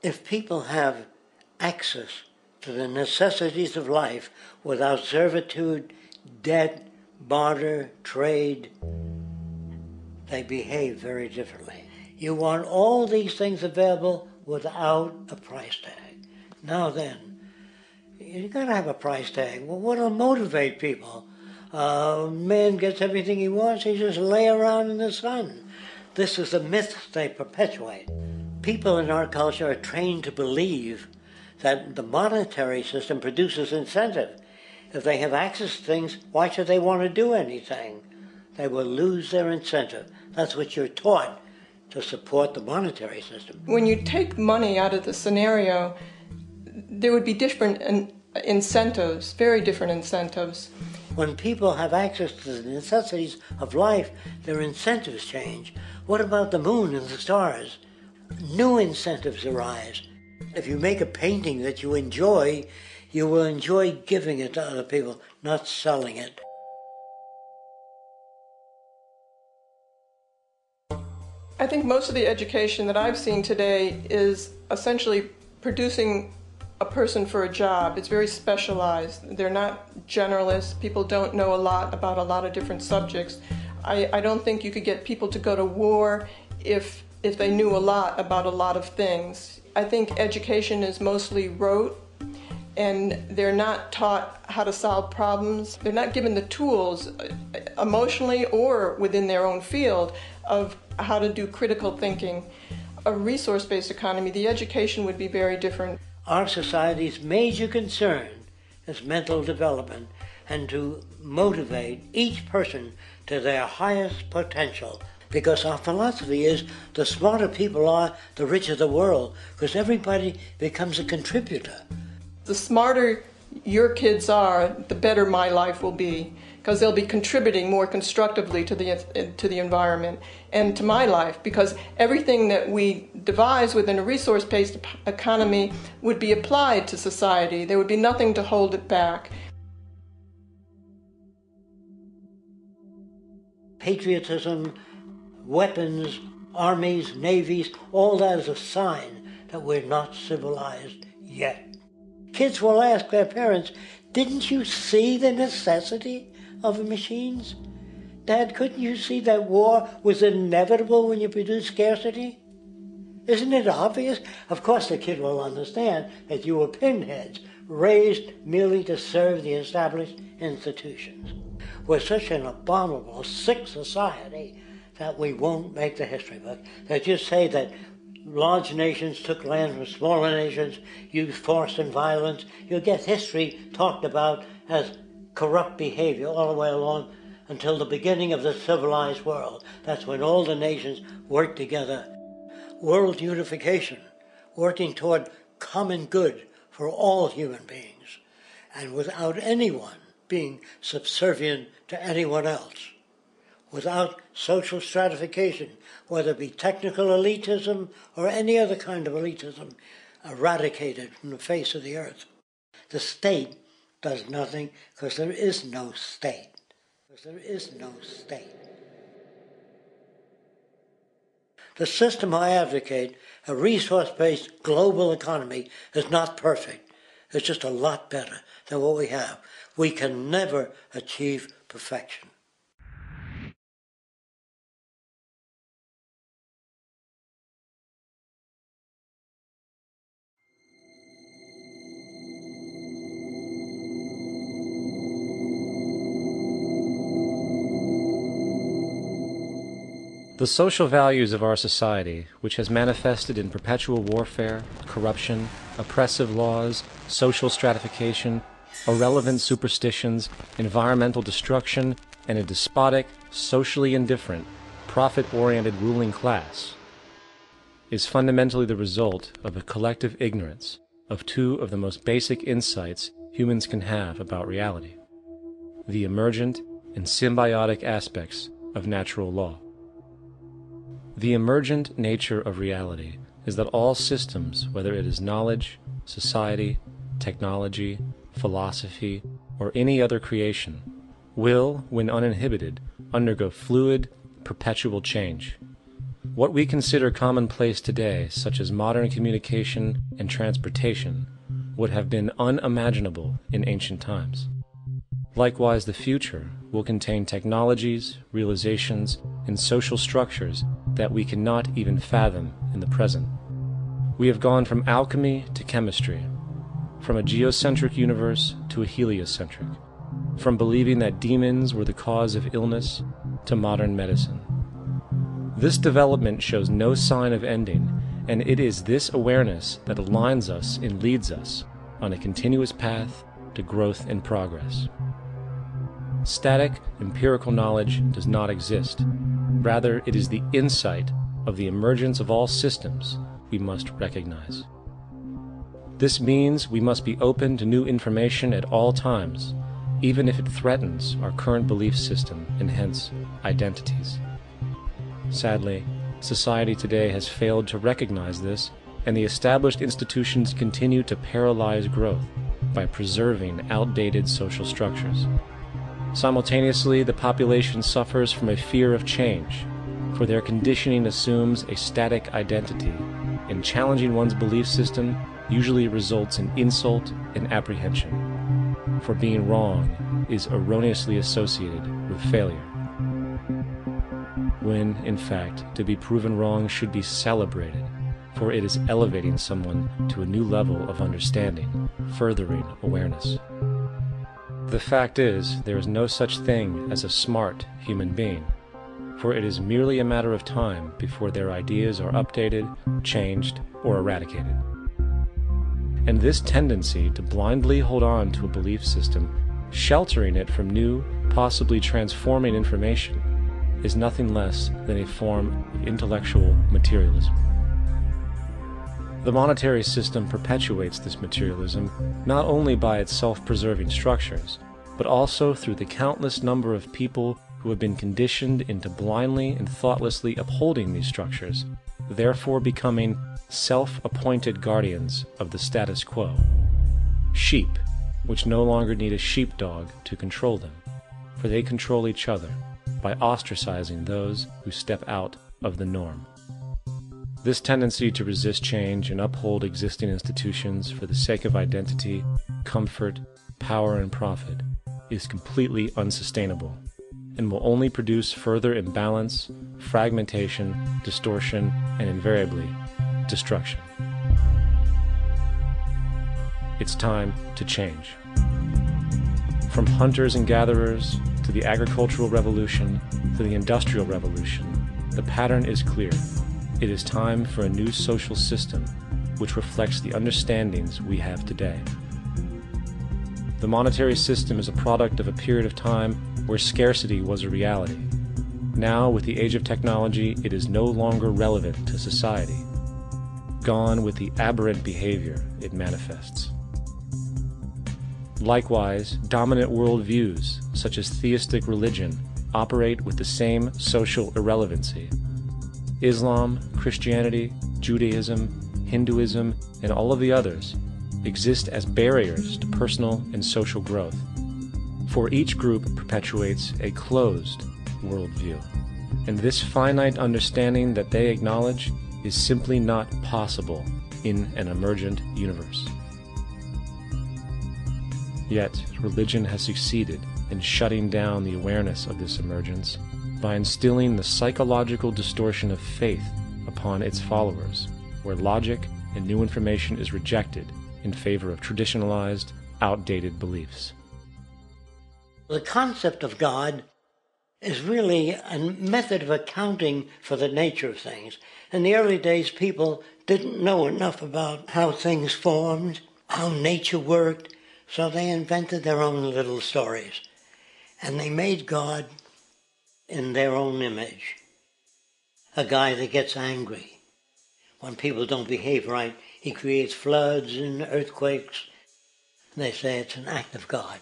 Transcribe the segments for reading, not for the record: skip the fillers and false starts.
If people have access to the necessities of life without servitude, debt, barter, trade, they behave very differently. You want all these things available without a price tag. Now then, you gotta have a price tag. Well, what'll motivate people? Man gets everything he wants, he just lay around in the sun. This is a myth they perpetuate. People in our culture are trained to believe that the monetary system produces incentive. If they have access to things, why should they want to do anything? They will lose their incentive. That's what you're taught to support the monetary system. When you take money out of the scenario, there would be different incentives, very different incentives. When people have access to the necessities of life, their incentives change. What about the moon and the stars? New incentives arise. If you make a painting that you enjoy, you will enjoy giving it to other people, not selling it. I think most of the education that I've seen today is essentially producing a person for a job. It's very specialized. They're not generalists. People don't know a lot about a lot of different subjects. I don't think you could get people to go to war if they knew a lot about a lot of things. I think education is mostly rote, and they're not taught how to solve problems. They're not given the tools, emotionally or within their own field, of how to do critical thinking. A resource-based economy, the education would be very different. Our society's major concern is mental development and to motivate each person to their highest potential. Because our philosophy is the smarter people are, the richer the world, because everybody becomes a contributor. The smarter your kids are, the better my life will be, because they'll be contributing more constructively to the environment and to my life, because everything that we devise within a resource-based economy would be applied to society. There would be nothing to hold it back. Patriotism, weapons, armies, navies, all that is a sign that we're not civilized yet. Kids will ask their parents, "Didn't you see the necessity of the machines? Dad, couldn't you see that war was inevitable when you produce scarcity? Isn't it obvious?" Of course the kid will understand that you were pinheads, raised merely to serve the established institutions. We're such an abominable, sick society that we won't make the history book. They just say that large nations took land from smaller nations, used force and violence. You'll get history talked about as corrupt behavior all the way along until the beginning of the civilized world. That's when all the nations work together. World unification, working toward common good for all human beings, and without anyone being subservient to anyone else. Without social stratification, whether it be technical elitism or any other kind of elitism, eradicated from the face of the earth. The state does nothing because there is no state. There is no state. The system I advocate, a resource-based global economy, is not perfect. It's just a lot better than what we have. We can never achieve perfection. The social values of our society, which has manifested in perpetual warfare, corruption, oppressive laws, social stratification, irrelevant superstitions, environmental destruction, and a despotic, socially indifferent, profit-oriented ruling class, is fundamentally the result of a collective ignorance of two of the most basic insights humans can have about reality: the emergent and symbiotic aspects of natural law. The emergent nature of reality is that all systems, whether it is knowledge, society, technology, philosophy, or any other creation, will, when uninhibited, undergo fluid, perpetual change. What we consider commonplace today, such as modern communication and transportation, would have been unimaginable in ancient times. Likewise, the future will contain technologies, realizations, and social structures that we cannot even fathom in the present. We have gone from alchemy to chemistry, from a geocentric universe to a heliocentric, from believing that demons were the cause of illness to modern medicine. This development shows no sign of ending, and it is this awareness that aligns us and leads us on a continuous path to growth and progress. Static, empirical knowledge does not exist. Rather, it is the insight of the emergence of all systems we must recognize. This means we must be open to new information at all times, even if it threatens our current belief system and hence identities. Sadly, society today has failed to recognize this, and the established institutions continue to paralyze growth by preserving outdated social structures. Simultaneously, the population suffers from a fear of change, for their conditioning assumes a static identity, and challenging one's belief system usually results in insult and apprehension, for being wrong is erroneously associated with failure, when, in fact, to be proven wrong should be celebrated, for it is elevating someone to a new level of understanding, furthering awareness. The fact is, there is no such thing as a smart human being, for it is merely a matter of time before their ideas are updated, changed, or eradicated. And this tendency to blindly hold on to a belief system, sheltering it from new, possibly transforming information, is nothing less than a form of intellectual materialism. The monetary system perpetuates this materialism not only by its self-preserving structures, but also through the countless number of people who have been conditioned into blindly and thoughtlessly upholding these structures, therefore becoming self-appointed guardians of the status quo. Sheep, which no longer need a sheepdog to control them, for they control each other by ostracizing those who step out of the norm. This tendency to resist change and uphold existing institutions for the sake of identity, comfort, power, and profit is completely unsustainable and will only produce further imbalance, fragmentation, distortion, and invariably, destruction. It's time to change. From hunters and gatherers to the agricultural revolution to the industrial revolution, the pattern is clear. It is time for a new social system which reflects the understandings we have today. The monetary system is a product of a period of time where scarcity was a reality. Now, with the age of technology, it is no longer relevant to society. Gone with the aberrant behavior it manifests. Likewise, dominant worldviews, such as theistic religion, operate with the same social irrelevancy. Islam, Christianity, Judaism, Hinduism, and all of the others exist as barriers to personal and social growth, for each group perpetuates a closed worldview, and this finite understanding that they acknowledge is simply not possible in an emergent universe. Yet, religion has succeeded in shutting down the awareness of this emergence by instilling the psychological distortion of faith upon its followers, where logic and new information is rejected in favor of traditionalized, outdated beliefs. The concept of God is really a method of accounting for the nature of things. In the early days, people didn't know enough about how things formed, how nature worked, so they invented their own little stories. And they made God in their own image. A guy that gets angry when people don't behave right. He creates floods and earthquakes. They say it's an act of God.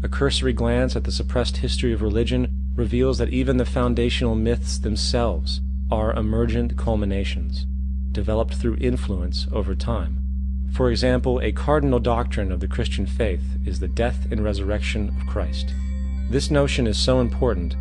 A cursory glance at the suppressed history of religion reveals that even the foundational myths themselves are emergent culminations, developed through influence over time. For example, a cardinal doctrine of the Christian faith is the death and resurrection of Christ. This notion is so important